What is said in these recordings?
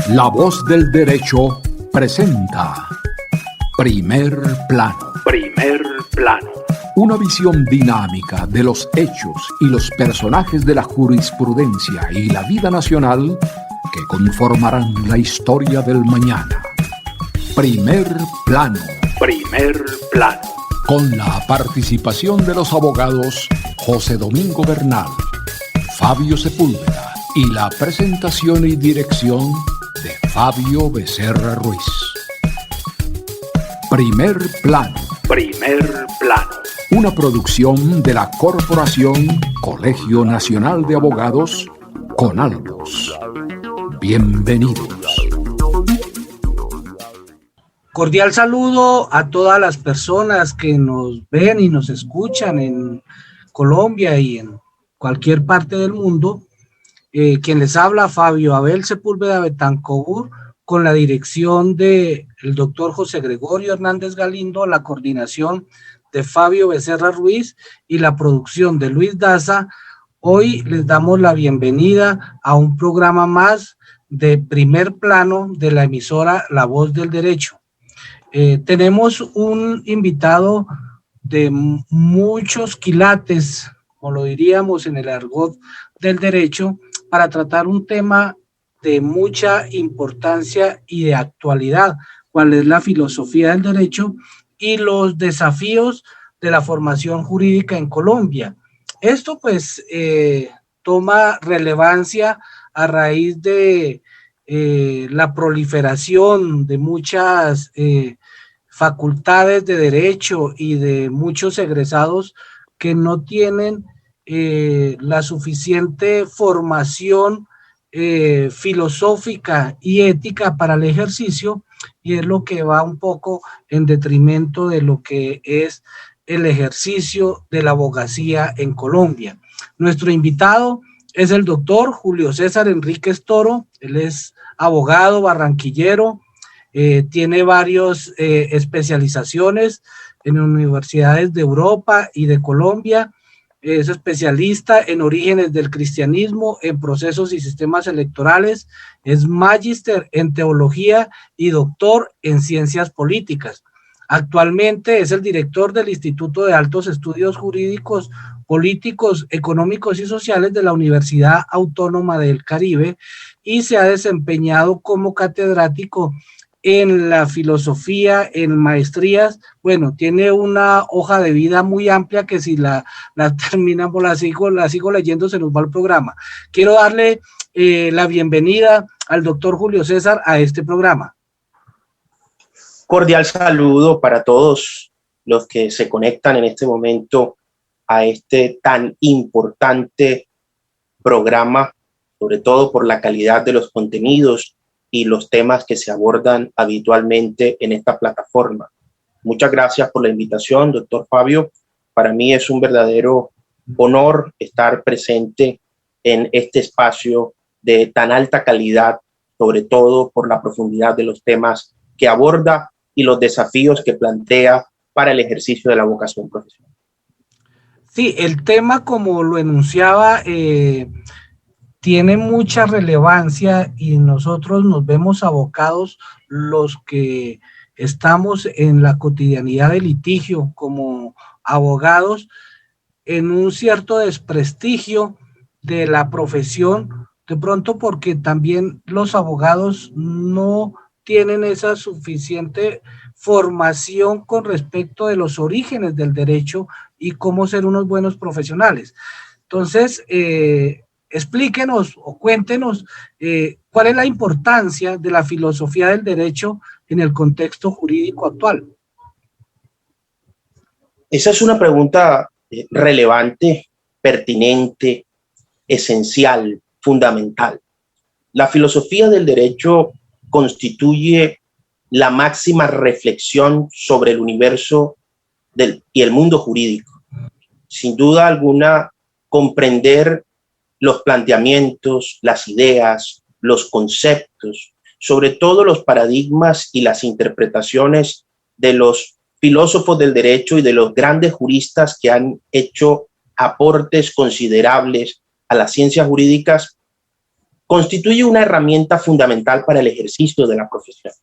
La Voz del Derecho presenta Primer Plano. Primer Plano. Una visión dinámica de los hechos y los personajes de la jurisprudencia y la vida nacional que conformarán la historia del mañana. Primer Plano. Primer Plano. Con la participación de los abogados José Domingo Bernal, Fabio Sepúlveda y la presentación y dirección de Fabio Becerra Ruiz. Primer Plano. Primer Plano. Una producción de la Corporación Colegio Nacional de Abogados, CONALBOS. Bienvenidos. Cordial saludo a todas las personas que nos ven y nos escuchan en Colombia y en cualquier parte del mundo. Quien les habla, Fabio Abel Sepúlveda Betancourt, con la dirección del doctor José Gregorio Hernández Galindo, la coordinación de Fabio Becerra Ruiz y la producción de Luis Daza. Hoy les damos la bienvenida a un programa más de Primer Plano de la emisora La Voz del Derecho. Tenemos un invitado de muchos quilates, como lo diríamos en el argot del derecho, para tratar un tema de mucha importancia y de actualidad, cuál es la filosofía del derecho y los desafíos de la formación jurídica en Colombia. Esto pues toma relevancia a raíz de la proliferación de muchas facultades de derecho y de muchos egresados que no tienen la suficiente formación filosófica y ética para el ejercicio, y es lo que va un poco en detrimento de lo que es el ejercicio de la abogacía en Colombia. Nuestro invitado es el doctor Julio César Enríquez Toro. Él es abogado barranquillero, tiene varias especializaciones en universidades de Europa y de Colombia. Es especialista en orígenes del cristianismo, en procesos y sistemas electorales, es magíster en teología y doctor en ciencias políticas. Actualmente es el director del Instituto de Altos Estudios Jurídicos, Políticos, Económicos y Sociales de la Universidad Autónoma del Caribe y se ha desempeñado como catedrático en la filosofía, en maestrías. Bueno, tiene una hoja de vida muy amplia que si la terminamos, la sigo leyendo, se nos va el programa. Quiero darle la bienvenida al doctor Julio César a este programa. Cordial saludo para todos los que se conectan en este momento a este tan importante programa, sobre todo por la calidad de los contenidos y los temas que se abordan habitualmente en esta plataforma. Muchas gracias por la invitación, doctor Fabio. Para mí es un verdadero honor estar presente en este espacio de tan alta calidad, sobre todo por la profundidad de los temas que aborda y los desafíos que plantea para el ejercicio de la vocación profesional. Sí, el tema, como lo enunciaba, tiene mucha relevancia y nosotros nos vemos abocados, los que estamos en la cotidianidad del litigio como abogados, en un cierto desprestigio de la profesión, de pronto porque también los abogados no tienen esa suficiente formación con respecto de los orígenes del derecho y cómo ser unos buenos profesionales. Entonces, explíquenos o cuéntenos cuál es la importancia de la filosofía del derecho en el contexto jurídico actual. Esa es una pregunta relevante, pertinente, esencial, fundamental. La filosofía del derecho constituye la máxima reflexión sobre el universo y el mundo jurídico. Sin duda alguna, comprender los planteamientos, las ideas, los conceptos, sobre todo los paradigmas y las interpretaciones de los filósofos del derecho y de los grandes juristas que han hecho aportes considerables a las ciencias jurídicas, constituye una herramienta fundamental para el ejercicio de la profesión.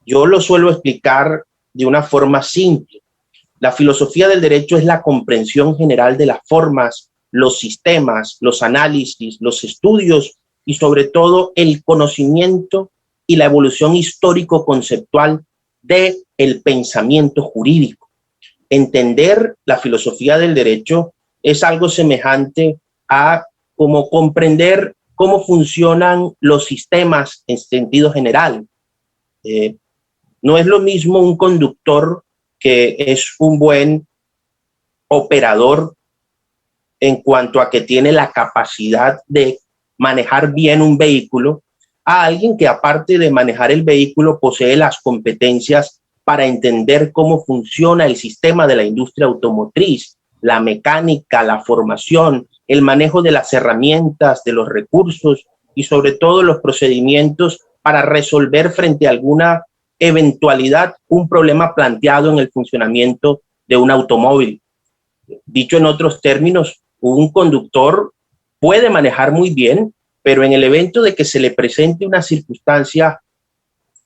Yo lo suelo explicar de una forma simple. La filosofía del derecho es la comprensión general de las formas, los sistemas, los análisis, los estudios y sobre todo el conocimiento y la evolución histórico-conceptual del pensamiento jurídico. Entender la filosofía del derecho es algo semejante a como comprender cómo funcionan los sistemas en sentido general. No es lo mismo un conductor que es un buen operador en cuanto a que tiene la capacidad de manejar bien un vehículo, a alguien que aparte de manejar el vehículo posee las competencias para entender cómo funciona el sistema de la industria automotriz, la mecánica, la formación, el manejo de las herramientas, de los recursos y sobre todo los procedimientos para resolver frente a alguna eventualidad un problema planteado en el funcionamiento de un automóvil. Dicho en otros términos, un conductor puede manejar muy bien, pero en el evento de que se le presente una circunstancia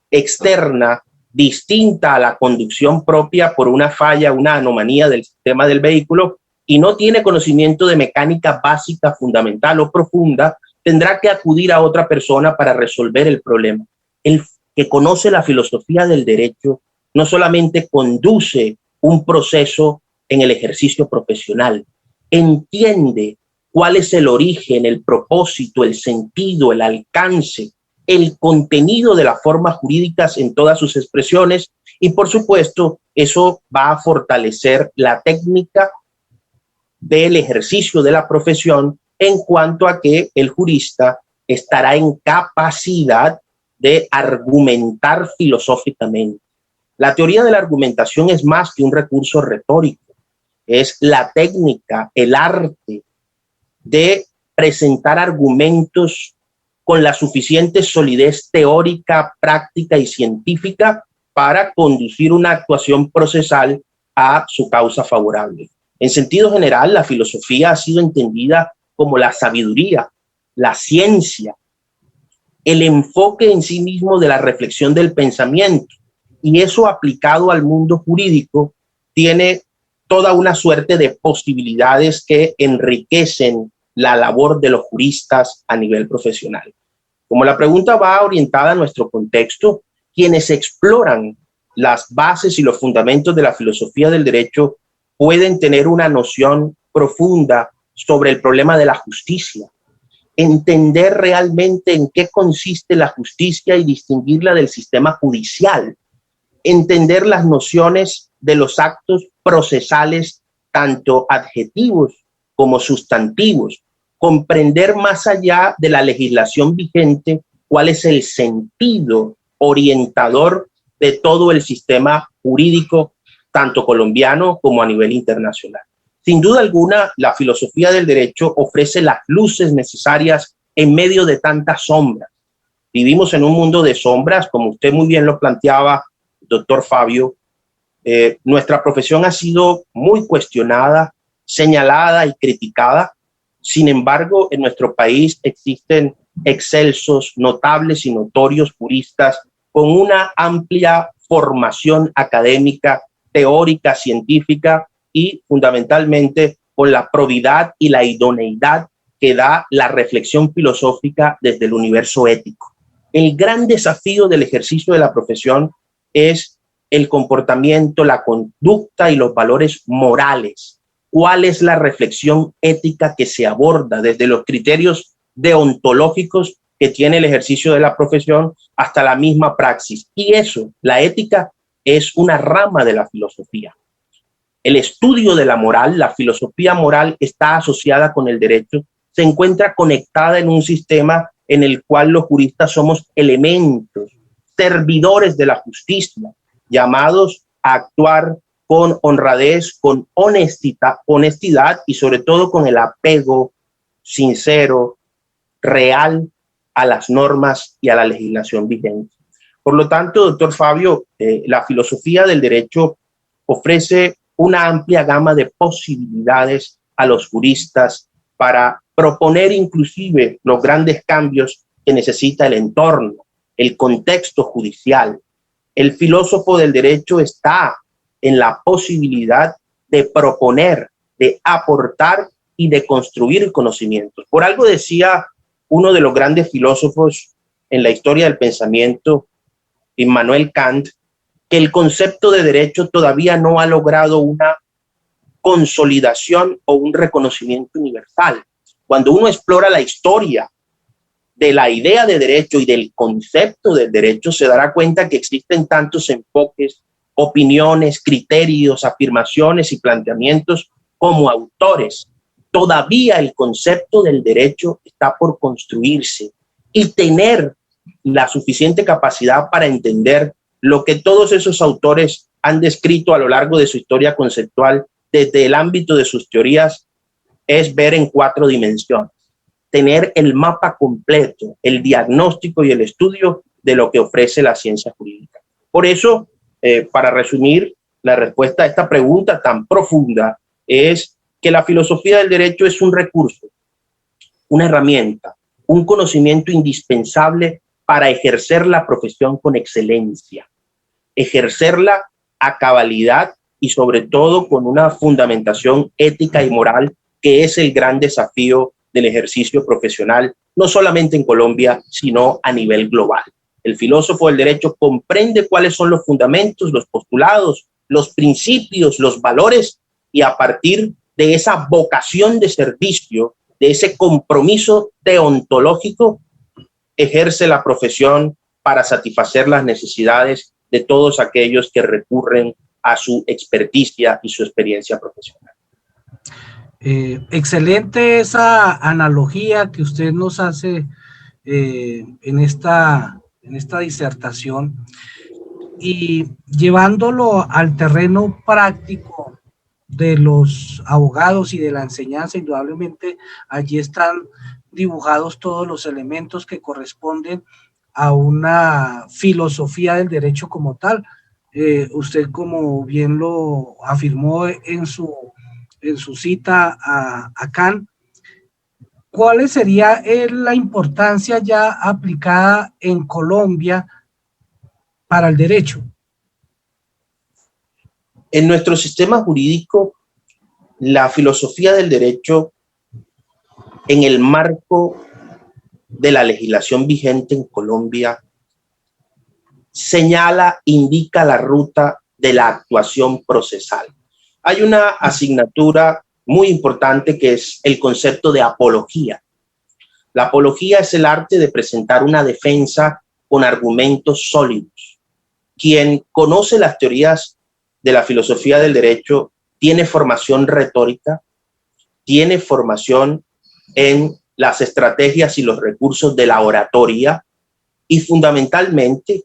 externa distinta a la conducción propia por una falla, una anomalía del sistema del vehículo y no tiene conocimiento de mecánica básica, fundamental o profunda, tendrá que acudir a otra persona para resolver el problema. El que conoce la filosofía del derecho no solamente conduce un proceso en el ejercicio profesional, entiende cuál es el origen, el propósito, el sentido, el alcance, el contenido de las formas jurídicas en todas sus expresiones y, por supuesto, eso va a fortalecer la técnica del ejercicio de la profesión en cuanto a que el jurista estará en capacidad de argumentar filosóficamente. La teoría de la argumentación es más que un recurso retórico, es la técnica, el arte de presentar argumentos con la suficiente solidez teórica, práctica y científica para conducir una actuación procesal a su causa favorable. En sentido general, la filosofía ha sido entendida como la sabiduría, la ciencia, el enfoque en sí mismo de la reflexión del pensamiento, y eso aplicado al mundo jurídico tiene toda una suerte de posibilidades que enriquecen la labor de los juristas a nivel profesional. Como la pregunta va orientada a nuestro contexto, quienes exploran las bases y los fundamentos de la filosofía del derecho pueden tener una noción profunda sobre el problema de la justicia, entender realmente en qué consiste la justicia y distinguirla del sistema judicial, entender las nociones de los actos procesales, tanto adjetivos como sustantivos, comprender más allá de la legislación vigente cuál es el sentido orientador de todo el sistema jurídico, tanto colombiano como a nivel internacional. Sin duda alguna, la filosofía del derecho ofrece las luces necesarias en medio de tantas sombras. Vivimos en un mundo de sombras, como usted muy bien lo planteaba, doctor Fabio. Nuestra profesión ha sido muy cuestionada, señalada y criticada. Sin embargo, en nuestro país existen excelsos, notables y notorios juristas con una amplia formación académica, teórica, científica y fundamentalmente con la probidad y la idoneidad que da la reflexión filosófica desde el universo ético. El gran desafío del ejercicio de la profesión es el comportamiento, la conducta y los valores morales. ¿Cuál es la reflexión ética que se aborda desde los criterios deontológicos que tiene el ejercicio de la profesión hasta la misma praxis? Y eso, la ética, es una rama de la filosofía. El estudio de la moral, la filosofía moral, está asociada con el derecho, se encuentra conectada en un sistema en el cual los juristas somos elementos, servidores de la justicia, llamados a actuar con honradez, con honestidad y sobre todo con el apego sincero, real a las normas y a la legislación vigente. Por lo tanto, doctor Fabio, la filosofía del derecho ofrece una amplia gama de posibilidades a los juristas para proponer inclusive los grandes cambios que necesita el entorno, el contexto judicial. El filósofo del derecho está en la posibilidad de proponer, de aportar y de construir conocimientos. Por algo decía uno de los grandes filósofos en la historia del pensamiento, Immanuel Kant, que el concepto de derecho todavía no ha logrado una consolidación o un reconocimiento universal. Cuando uno explora la historia de la idea de derecho y del concepto del derecho, se dará cuenta que existen tantos enfoques, opiniones, criterios, afirmaciones y planteamientos como autores. Todavía el concepto del derecho está por construirse y tener la suficiente capacidad para entender lo que todos esos autores han descrito a lo largo de su historia conceptual desde el ámbito de sus teorías es ver en 4 dimensiones, tener el mapa completo, el diagnóstico y el estudio de lo que ofrece la ciencia jurídica. Por eso, para resumir la respuesta a esta pregunta tan profunda, es que la filosofía del derecho es un recurso, una herramienta, un conocimiento indispensable para ejercer la profesión con excelencia, ejercerla a cabalidad y sobre todo con una fundamentación ética y moral, que es el gran desafío del ejercicio profesional, no solamente en Colombia, sino a nivel global. El filósofo del derecho comprende cuáles son los fundamentos, los postulados, los principios, los valores, y a partir de esa vocación de servicio, de ese compromiso deontológico, ejerce la profesión para satisfacer las necesidades de todos aquellos que recurren a su experticia y su experiencia profesional. Excelente esa analogía que usted nos hace en esta disertación, y llevándolo al terreno práctico de los abogados y de la enseñanza. Indudablemente allí están dibujados todos los elementos que corresponden a una filosofía del derecho como tal. Usted, como bien lo afirmó en su cita a Kant, ¿cuál sería la importancia ya aplicada en Colombia para el derecho? En nuestro sistema jurídico, la filosofía del derecho, en el marco de la legislación vigente en Colombia, señala, indica la ruta de la actuación procesal. Hay una asignatura muy importante que es el concepto de apología. La apología es el arte de presentar una defensa con argumentos sólidos. Quien conoce las teorías de la filosofía del derecho tiene formación retórica, tiene formación en las estrategias y los recursos de la oratoria, y fundamentalmente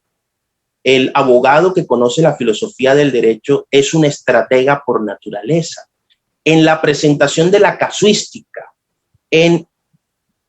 el abogado que conoce la filosofía del derecho es un estratega por naturaleza. En la presentación de la casuística, en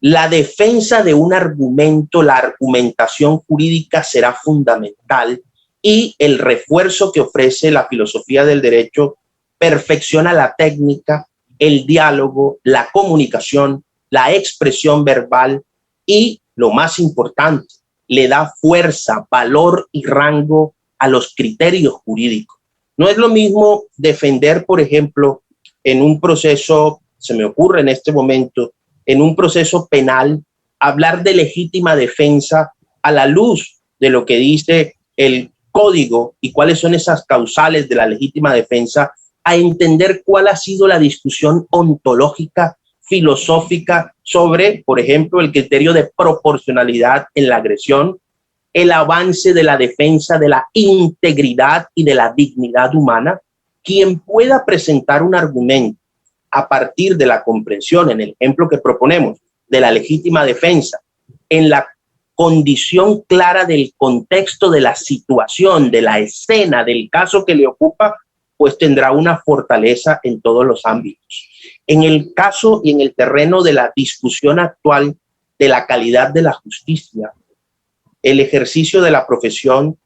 la defensa de un argumento, la argumentación jurídica será fundamental, y el refuerzo que ofrece la filosofía del derecho perfecciona la técnica, el diálogo, la comunicación, la expresión verbal y, lo más importante, le da fuerza, valor y rango a los criterios jurídicos. No es lo mismo defender, por ejemplo, en un proceso, se me ocurre en este momento, en un proceso penal, hablar de legítima defensa a la luz de lo que dice el código y cuáles son esas causales de la legítima defensa, a entender cuál ha sido la discusión ontológica, filosófica sobre, por ejemplo, el criterio de proporcionalidad en la agresión, el avance de la defensa de la integridad y de la dignidad humana. Quien pueda presentar un argumento a partir de la comprensión, en el ejemplo que proponemos, de la legítima defensa, en la condición clara del contexto, de la situación, de la escena, del caso que le ocupa, pues tendrá una fortaleza en todos los ámbitos. En el caso y en el terreno de la discusión actual de la calidad de la justicia, el ejercicio de la profesión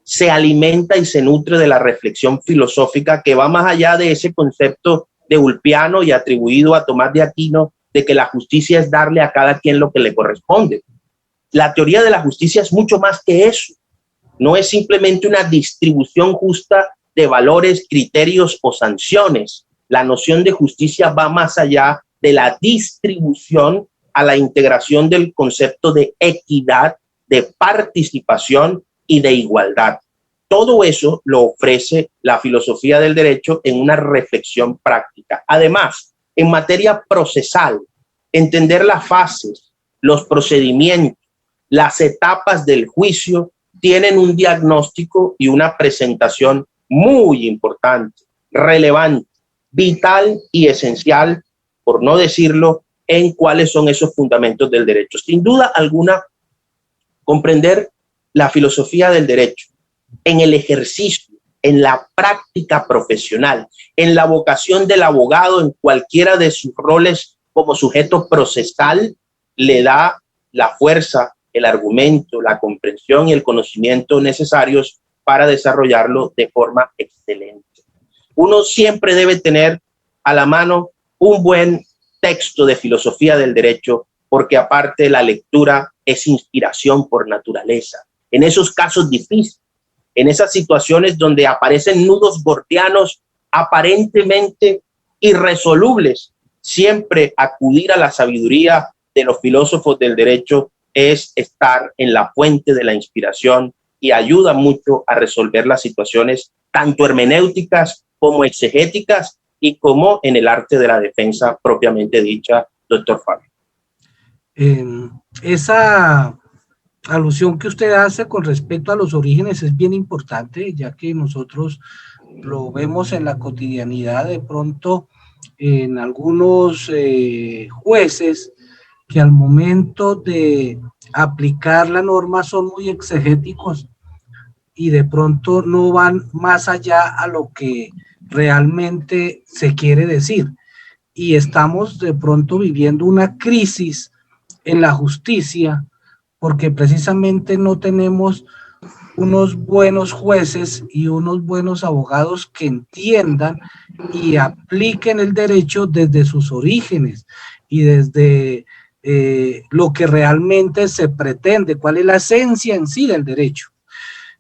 se alimenta y se nutre de la reflexión filosófica que va más allá de ese concepto de Ulpiano y atribuido a Tomás de Aquino de que la justicia es darle a cada quien lo que le corresponde. La teoría de la justicia es mucho más que eso. No es simplemente una distribución justa de valores, criterios o sanciones. La noción de justicia va más allá de la distribución a la integración del concepto de equidad, de participación y de igualdad. Todo eso lo ofrece la filosofía del derecho en una reflexión práctica. Además, en materia procesal, entender las fases, los procedimientos, las etapas del juicio tienen un diagnóstico y una presentación muy importante, relevante, vital y esencial, por no decirlo, en cuáles son esos fundamentos del derecho. Sin duda alguna, comprender la filosofía del derecho en el ejercicio, en la práctica profesional, en la vocación del abogado, en cualquiera de sus roles como sujeto procesal, le da la fuerza, el argumento, la comprensión y el conocimiento necesarios para desarrollarlo de forma excelente. Uno siempre debe tener a la mano un buen texto de filosofía del derecho, porque aparte la lectura es inspiración por naturaleza. En esos casos difíciles, en esas situaciones donde aparecen nudos gordianos aparentemente irresolubles, siempre acudir a la sabiduría de los filósofos del derecho es estar en la fuente de la inspiración y ayuda mucho a resolver las situaciones tanto hermenéuticas como exegéticas y como en el arte de la defensa propiamente dicha, doctor Fabio. Esa alusión que usted hace con respecto a los orígenes es bien importante, ya que nosotros lo vemos en la cotidianidad de pronto en algunos jueces que al momento de aplicar la norma son muy exegéticos y de pronto no van más allá a lo que realmente se quiere decir. Y estamos de pronto viviendo una crisis en la justicia porque precisamente no tenemos unos buenos jueces y unos buenos abogados que entiendan y apliquen el derecho desde sus orígenes y desde lo que realmente se pretende, cuál es la esencia en sí del derecho.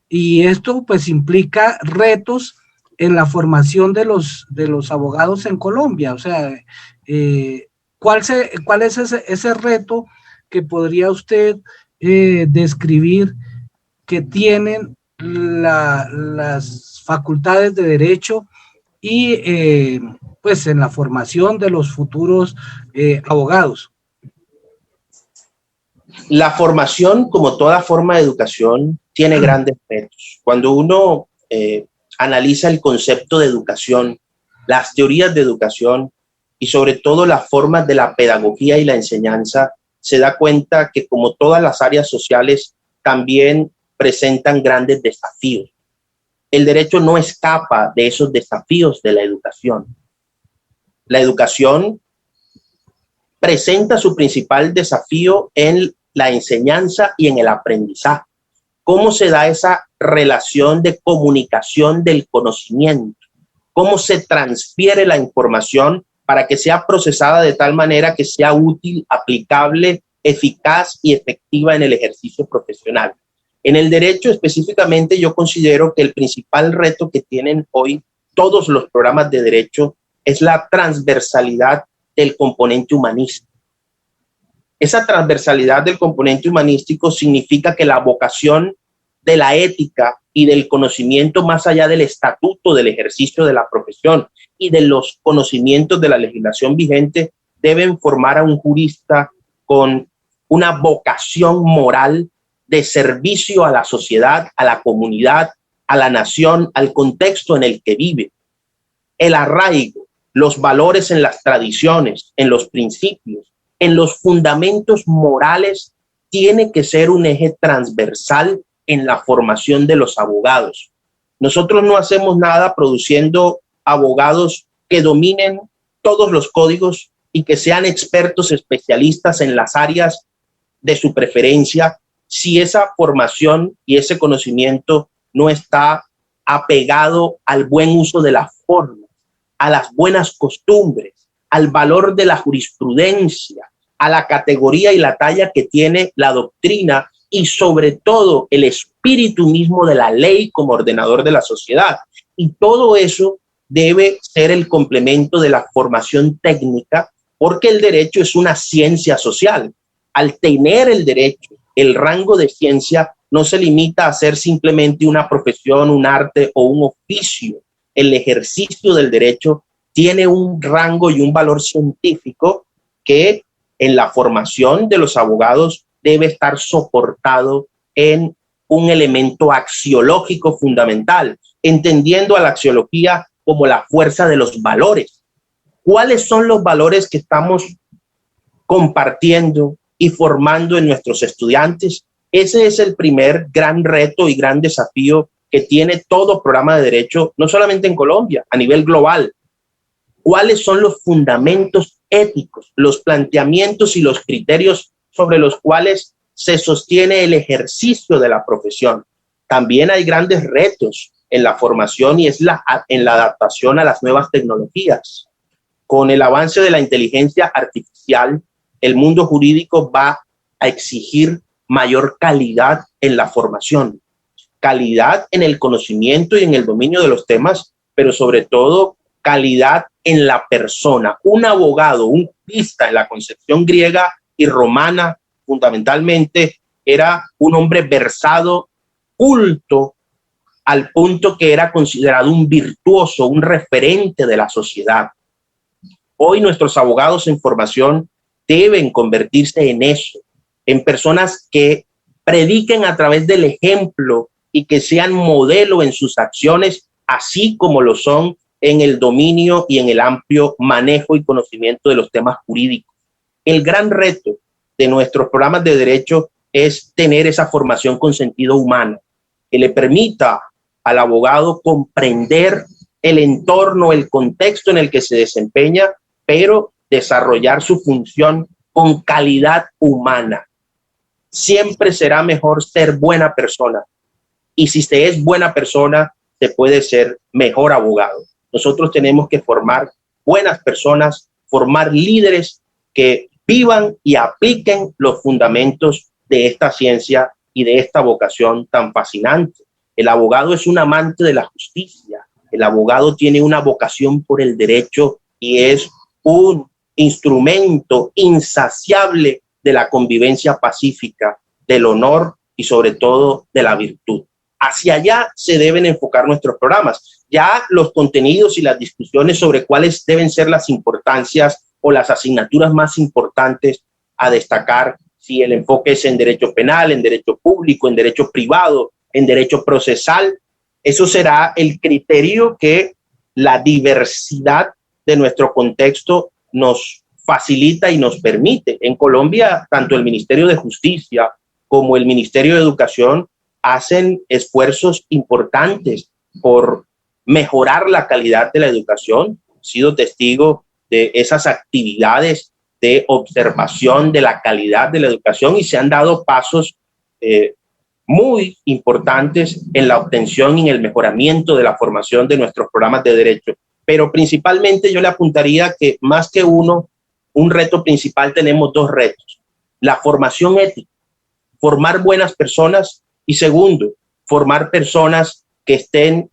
Y esto pues implica retos en la formación de los abogados en Colombia. O sea, ¿cuál es ese reto que podría usted describir que tienen las facultades de derecho y pues en la formación de los futuros abogados? La formación, como toda forma de educación, tiene grandes retos. Cuando uno analiza el concepto de educación, las teorías de educación y sobre todo las formas de la pedagogía y la enseñanza, se da cuenta que como todas las áreas sociales también presentan grandes desafíos. El derecho no escapa de esos desafíos de la educación. La educación presenta su principal desafío en la enseñanza y en el aprendizaje. ¿Cómo se da esa relación de comunicación del conocimiento? ¿Cómo se transfiere la información para que sea procesada de tal manera que sea útil, aplicable, eficaz y efectiva en el ejercicio profesional? En el derecho específicamente, yo considero que el principal reto que tienen hoy todos los programas de derecho es la transversalidad del componente humanístico. Esa transversalidad del componente humanístico significa que la vocación de la ética y del conocimiento más allá del estatuto del ejercicio de la profesión y de los conocimientos de la legislación vigente deben formar a un jurista con una vocación moral de servicio a la sociedad, a la comunidad, a la nación, al contexto en el que vive. El arraigo, los valores en las tradiciones, en los principios, en los fundamentos morales, tiene que ser un eje transversal en la formación de los abogados. Nosotros no hacemos nada produciendo abogados que dominen todos los códigos y que sean expertos especialistas en las áreas de su preferencia, si esa formación y ese conocimiento no está apegado al buen uso de las formas, a las buenas costumbres, al valor de la jurisprudencia, a la categoría y la talla que tiene la doctrina y sobre todo el espíritu mismo de la ley como ordenador de la sociedad. Y todo eso debe ser el complemento de la formación técnica, porque el derecho es una ciencia social. Al tener el derecho, el rango de ciencia no se limita a ser simplemente una profesión, un arte o un oficio. El ejercicio del derecho tiene un rango y un valor científico que en la formación de los abogados debe estar soportado en un elemento axiológico fundamental, entendiendo a la axiología como la fuerza de los valores. ¿Cuáles son los valores que estamos compartiendo y formando en nuestros estudiantes? Ese es el primer gran reto y gran desafío que tiene todo programa de derecho, no solamente en Colombia, a nivel global. ¿Cuáles son los fundamentos éticos, los planteamientos y los criterios sobre los cuales se sostiene el ejercicio de la profesión? También hay grandes retos en la formación y es en la adaptación a las nuevas tecnologías. Con el avance de la inteligencia artificial, el mundo jurídico va a exigir mayor calidad en la formación, calidad en el conocimiento y en el dominio de los temas, pero sobre todo calidad en la persona. Un abogado, un jurista en la concepción griega y romana, fundamentalmente, era un hombre versado, culto, al punto que era considerado un virtuoso, un referente de la sociedad. Hoy nuestros abogados en formación deben convertirse en eso, en personas que prediquen a través del ejemplo y que sean modelo en sus acciones, así como lo son en el dominio y en el amplio manejo y conocimiento de los temas jurídicos. El gran reto de nuestros programas de derecho es tener esa formación con sentido humano, que le permita al abogado comprender el entorno, el contexto en el que se desempeña, pero desarrollar su función con calidad humana. Siempre será mejor ser buena persona. Y si se es buena persona, se puede ser mejor abogado. Nosotros tenemos que formar buenas personas, formar líderes que vivan y apliquen los fundamentos de esta ciencia y de esta vocación tan fascinante. El abogado es un amante de la justicia. El abogado tiene una vocación por el derecho y es un instrumento insaciable de la convivencia pacífica, del honor y sobre todo de la virtud. Hacia allá se deben enfocar nuestros programas. Ya los contenidos y las discusiones sobre cuáles deben ser las importancias o las asignaturas más importantes a destacar, si el enfoque es en derecho penal, en derecho público, en derecho privado, en derecho procesal, eso será el criterio que la diversidad de nuestro contexto nos facilita y nos permite. En Colombia, tanto el Ministerio de Justicia como el Ministerio de Educación hacen esfuerzos importantes por mejorar la calidad de la educación. He sido testigo de esas actividades de observación de la calidad de la educación y se han dado pasos muy importantes en la obtención y en el mejoramiento de la formación de nuestros programas de derecho. Pero principalmente yo le apuntaría que más que un reto principal, tenemos dos retos. La formación ética, formar buenas personas, y segundo, formar personas que estén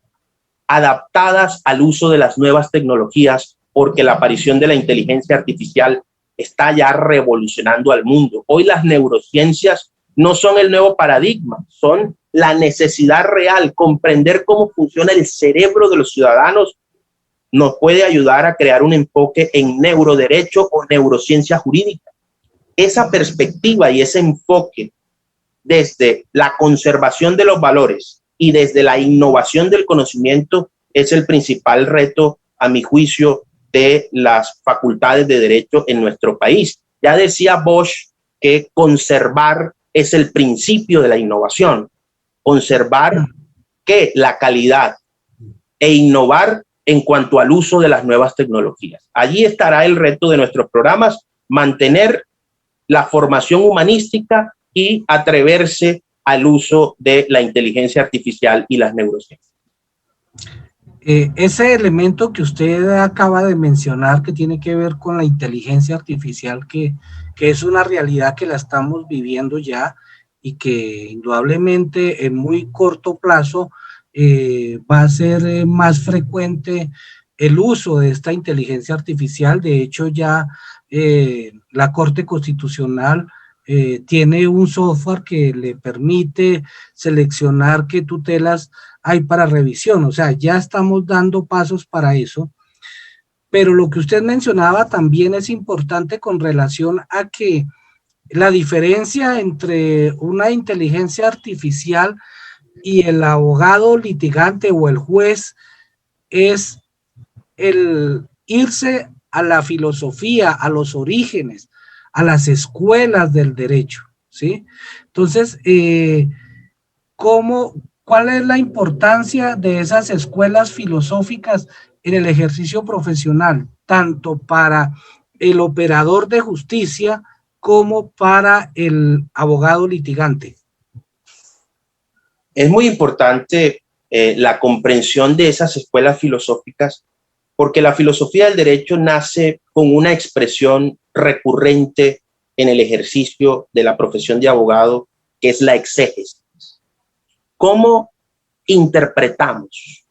adaptadas al uso de las nuevas tecnologías, porque la aparición de la inteligencia artificial está ya revolucionando al mundo. Hoy las neurociencias no son el nuevo paradigma, son la necesidad real. Comprender cómo funciona el cerebro de los ciudadanos nos puede ayudar a crear un enfoque en neuroderecho o neurociencia jurídica. Esa perspectiva y ese enfoque desde la conservación de los valores y desde la innovación del conocimiento es el principal reto, a mi juicio, de las facultades de derecho en nuestro país. Ya decía Bosch que conservar es el principio de la innovación. Conservar ¿qué? La calidad e innovar en cuanto al uso de las nuevas tecnologías. Allí estará el reto de nuestros programas, mantener la formación humanística y atreverse al uso de la inteligencia artificial y las neurociencias. ese elemento que usted acaba de mencionar, que tiene que ver con la inteligencia artificial, que es una realidad que la estamos viviendo ya y que indudablemente en muy corto plazo va a ser más frecuente el uso de esta inteligencia artificial. De hecho, ya la Corte Constitucional tiene un software que le permite seleccionar qué tutelas hay para revisión. O sea, ya estamos dando pasos para eso. Pero lo que usted mencionaba también es importante con relación a que la diferencia entre una inteligencia artificial y el abogado litigante o el juez es el irse a la filosofía, a los orígenes, a las escuelas del derecho, ¿sí? Entonces, ¿cuál es la importancia de esas escuelas filosóficas en el ejercicio profesional, tanto para el operador de justicia como para el abogado litigante? Es muy importante la comprensión de esas escuelas filosóficas, porque la filosofía del derecho nace con una expresión recurrente en el ejercicio de la profesión de abogado, que es la exégesis. ¿Cómo interpretamos,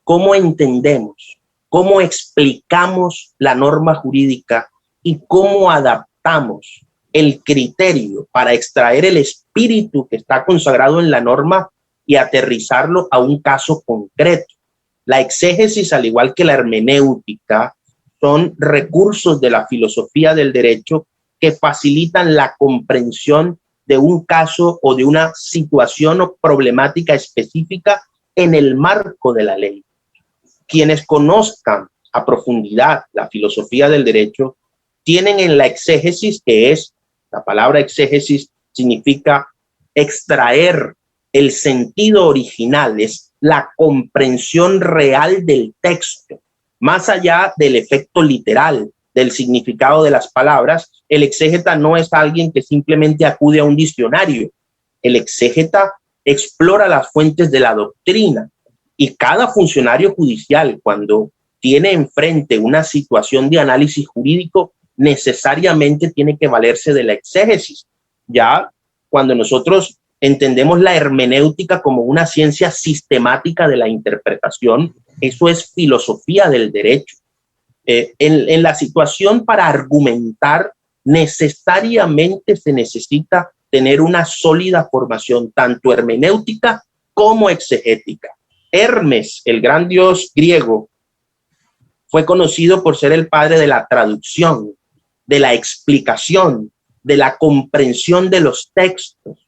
cómo entendemos, cómo explicamos la norma jurídica y cómo adaptamos el criterio para extraer el espíritu que está consagrado en la norma y aterrizarlo a un caso concreto? La exégesis, al igual que la hermenéutica, son recursos de la filosofía del derecho que facilitan la comprensión de un caso o de una situación o problemática específica en el marco de la ley. Quienes conozcan a profundidad la filosofía del derecho tienen en la exégesis, que es, la palabra exégesis significa extraer el sentido original, es la comprensión real del texto, más allá del efecto literal, del significado de las palabras. El exégeta no es alguien que simplemente acude a un diccionario. El exégeta explora las fuentes de la doctrina, y cada funcionario judicial, cuando tiene enfrente una situación de análisis jurídico, necesariamente tiene que valerse de la exégesis. Ya cuando nosotros entendemos la hermenéutica como una ciencia sistemática de la interpretación, eso es filosofía del derecho. En la situación para argumentar, necesariamente se necesita tener una sólida formación, tanto hermenéutica como exegética. Hermes, el gran dios griego, fue conocido por ser el padre de la traducción, de la explicación, de la comprensión de los textos.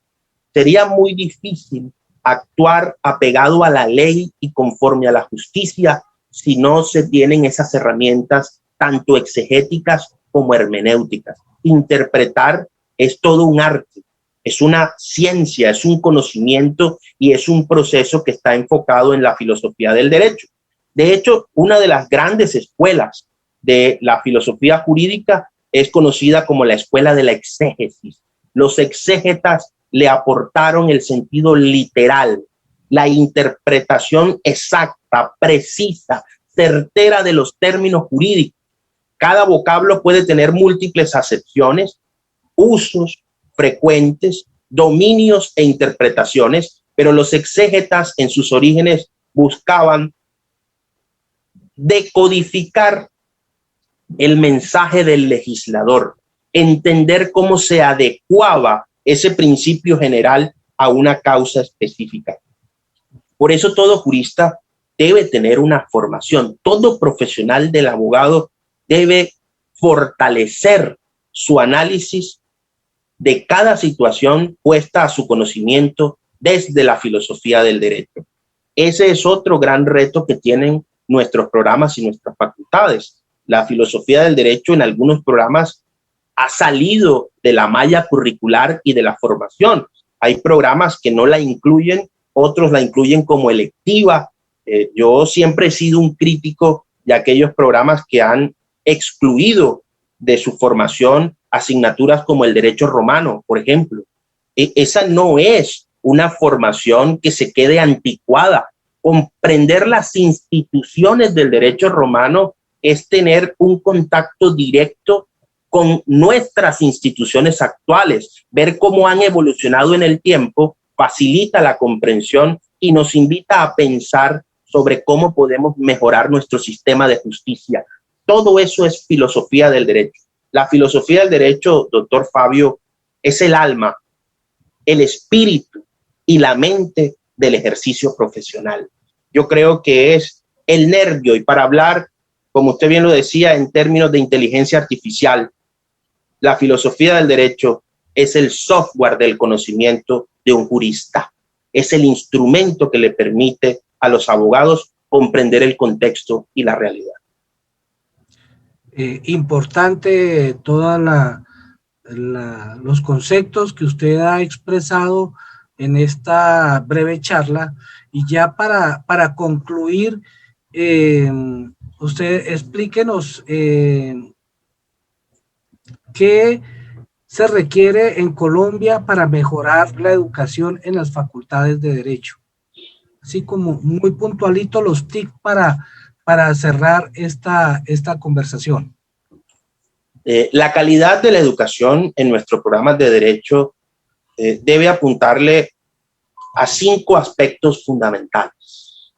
Sería muy difícil actuar apegado a la ley y conforme a la justicia si no se tienen esas herramientas tanto exegéticas como hermenéuticas. Interpretar es todo un arte, es una ciencia, es un conocimiento y es un proceso que está enfocado en la filosofía del derecho. De hecho, una de las grandes escuelas de la filosofía jurídica es conocida como la escuela de la exégesis. Los exégetas le aportaron el sentido literal, la interpretación exacta, precisa, certera de los términos jurídicos. Cada vocablo puede tener múltiples acepciones, usos frecuentes, dominios e interpretaciones, pero los exégetas en sus orígenes buscaban decodificar el mensaje del legislador, entender cómo se adecuaba ese principio general a una causa específica. Por eso todo jurista debe tener una formación, todo profesional del abogado debe fortalecer su análisis de cada situación puesta a su conocimiento desde la filosofía del derecho. Ese es otro gran reto que tienen nuestros programas y nuestras facultades. La filosofía del derecho en algunos programas ha salido de la malla curricular y de la formación. Hay programas que no la incluyen, otros la incluyen como electiva. Yo siempre he sido un crítico de aquellos programas que han excluido de su formación asignaturas como el derecho romano, por ejemplo. Esa no es una formación que se quede anticuada Comprender las instituciones del derecho romano es tener un contacto directo con nuestras instituciones actuales. Ver cómo han evolucionado en el tiempo facilita la comprensión y nos invita a pensar sobre cómo podemos mejorar nuestro sistema de justicia. Todo eso es filosofía del derecho. La filosofía del derecho, doctor Fabio, es el alma, el espíritu y la mente del ejercicio profesional. Yo creo que es el nervio, y para hablar, como usted bien lo decía, en términos de inteligencia artificial, la filosofía del derecho es el software del conocimiento de un jurista. Es el instrumento que le permite a los abogados comprender el contexto y la realidad. Importante todos los conceptos que usted ha expresado en esta breve charla. Y ya para concluir, usted explíquenos qué se requiere en Colombia para mejorar la educación en las facultades de Derecho. Así como muy puntualito los tips para cerrar esta conversación. La calidad de la educación en nuestros programas de Derecho debe apuntarle a 5 aspectos fundamentales.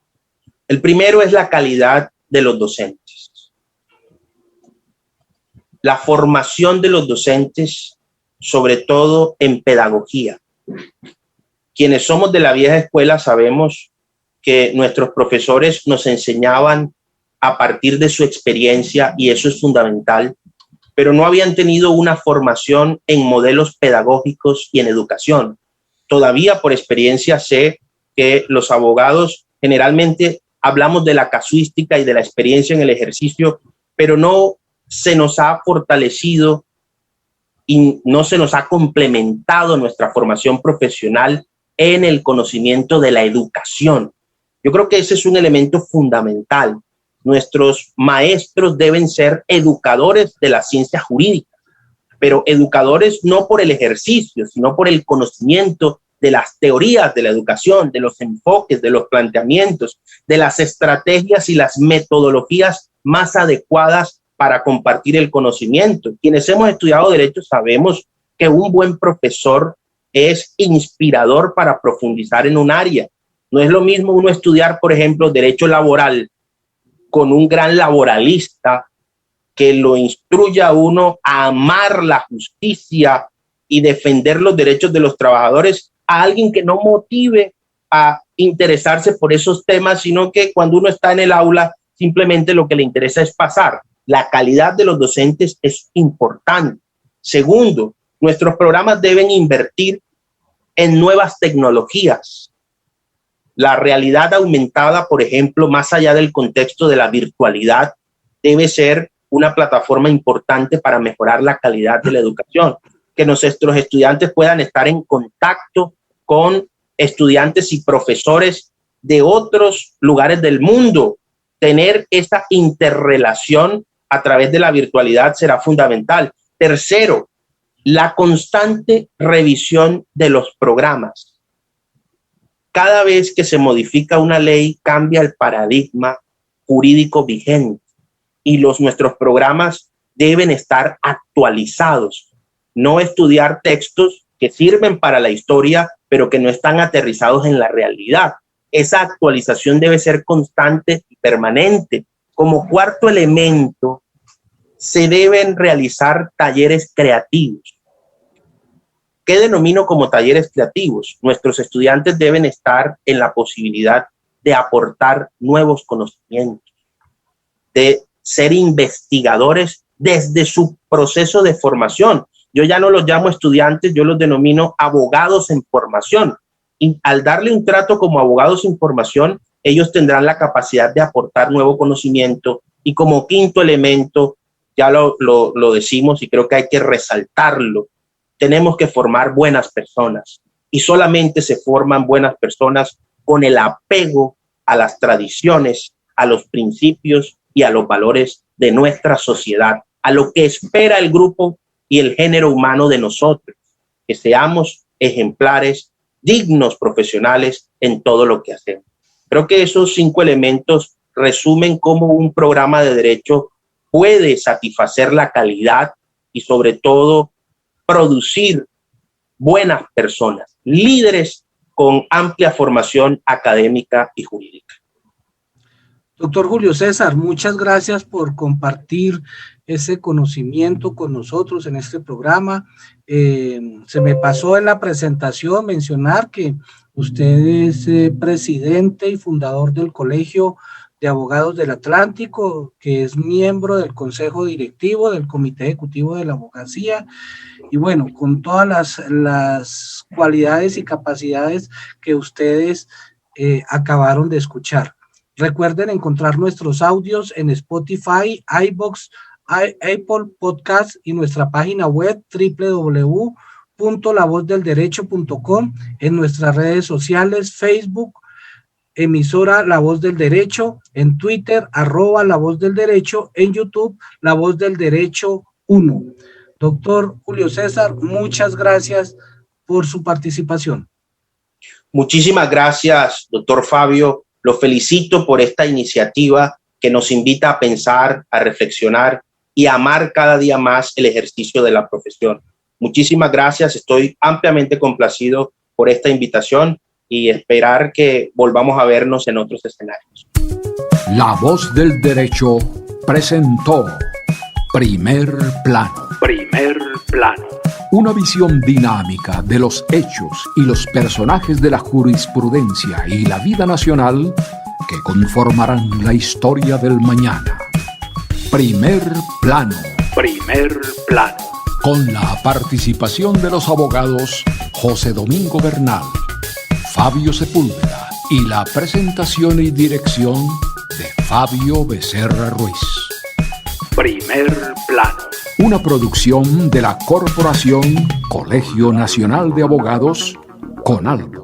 El primero es la calidad de los docentes. La formación de los docentes, sobre todo en pedagogía. Quienes somos de la vieja escuela sabemos que nuestros profesores nos enseñaban a partir de su experiencia, y eso es fundamental, pero no habían tenido una formación en modelos pedagógicos y en educación. Todavía por experiencia sé que los abogados generalmente hablamos de la casuística y de la experiencia en el ejercicio, pero no se nos ha fortalecido y no se nos ha complementado nuestra formación profesional en el conocimiento de la educación. Yo creo que ese es un elemento fundamental. Nuestros maestros deben ser educadores de la ciencia jurídica, pero educadores no por el ejercicio, sino por el conocimiento de las teorías de la educación, de los enfoques, de los planteamientos, de las estrategias y las metodologías más adecuadas para compartir el conocimiento. Quienes hemos estudiado derecho sabemos que un buen profesor es inspirador para profundizar en un área. No es lo mismo uno estudiar, por ejemplo, derecho laboral con un gran laboralista que lo instruya a uno a amar la justicia y defender los derechos de los trabajadores, a alguien que no motive a interesarse por esos temas, sino que cuando uno está en el aula simplemente lo que le interesa es pasar. La calidad de los docentes es importante. Segundo, nuestros programas deben invertir en nuevas tecnologías. La realidad aumentada, por ejemplo, más allá del contexto de la virtualidad, debe ser una plataforma importante para mejorar la calidad de la educación, que nuestros estudiantes puedan estar en contacto con estudiantes y profesores de otros lugares del mundo. Tener esa interrelación a través de la virtualidad será fundamental. Tercero, la constante revisión de los programas. Cada vez que se modifica una ley, cambia el paradigma jurídico vigente y nuestros programas deben estar actualizados. No estudiar textos que sirven para la historia, pero que no están aterrizados en la realidad. Esa actualización debe ser constante y permanente. Como cuarto elemento, se deben realizar talleres creativos. ¿Qué denomino como talleres creativos? Nuestros estudiantes deben estar en la posibilidad de aportar nuevos conocimientos, de ser investigadores desde su proceso de formación. Yo ya no los llamo estudiantes, yo los denomino abogados en formación. Y al darle un trato como abogados en formación, ellos tendrán la capacidad de aportar nuevo conocimiento. Y como quinto elemento, ya lo decimos y creo que hay que resaltarlo, tenemos que formar buenas personas. Y solamente se forman buenas personas con el apego a las tradiciones, a los principios y a los valores de nuestra sociedad, a lo que espera el grupo y el género humano de nosotros, que seamos ejemplares, dignos profesionales en todo lo que hacemos. Creo que esos 5 elementos resumen cómo un programa de derecho puede satisfacer la calidad y sobre todo producir buenas personas, líderes con amplia formación académica y jurídica. Doctor Julio César, muchas gracias por compartir ese conocimiento con nosotros en este programa. Se me pasó en la presentación mencionar que usted es presidente y fundador del Colegio de Abogados del Atlántico, que es miembro del Consejo Directivo del Comité Ejecutivo de la Abogacía, y bueno, con todas las cualidades y capacidades que ustedes acabaron de escuchar. Recuerden encontrar nuestros audios en Spotify, iVoox, Apple Podcast y nuestra página web www.lavozdelderecho.com, en nuestras redes sociales, Facebook, emisora La Voz del Derecho, en Twitter, @La Voz del Derecho, en YouTube, La Voz del Derecho 1. Doctor Julio César, muchas gracias por su participación. Muchísimas gracias, doctor Fabio. Lo felicito por esta iniciativa que nos invita a pensar, a reflexionar y a amar cada día más el ejercicio de la profesión. Muchísimas gracias. Estoy ampliamente complacido por esta invitación y esperar que volvamos a vernos en otros escenarios. La Voz del Derecho presentó Primer Plano. Primer Plano. Una visión dinámica de los hechos y los personajes de la jurisprudencia y la vida nacional que conformarán la historia del mañana. Primer Plano. Primer Plano. Con la participación de los abogados José Domingo Bernal, Fabio Sepúlveda y la presentación y dirección de Fabio Becerra Ruiz. Primer Plano. Una producción de la Corporación Colegio Nacional de Abogados, CONALBO.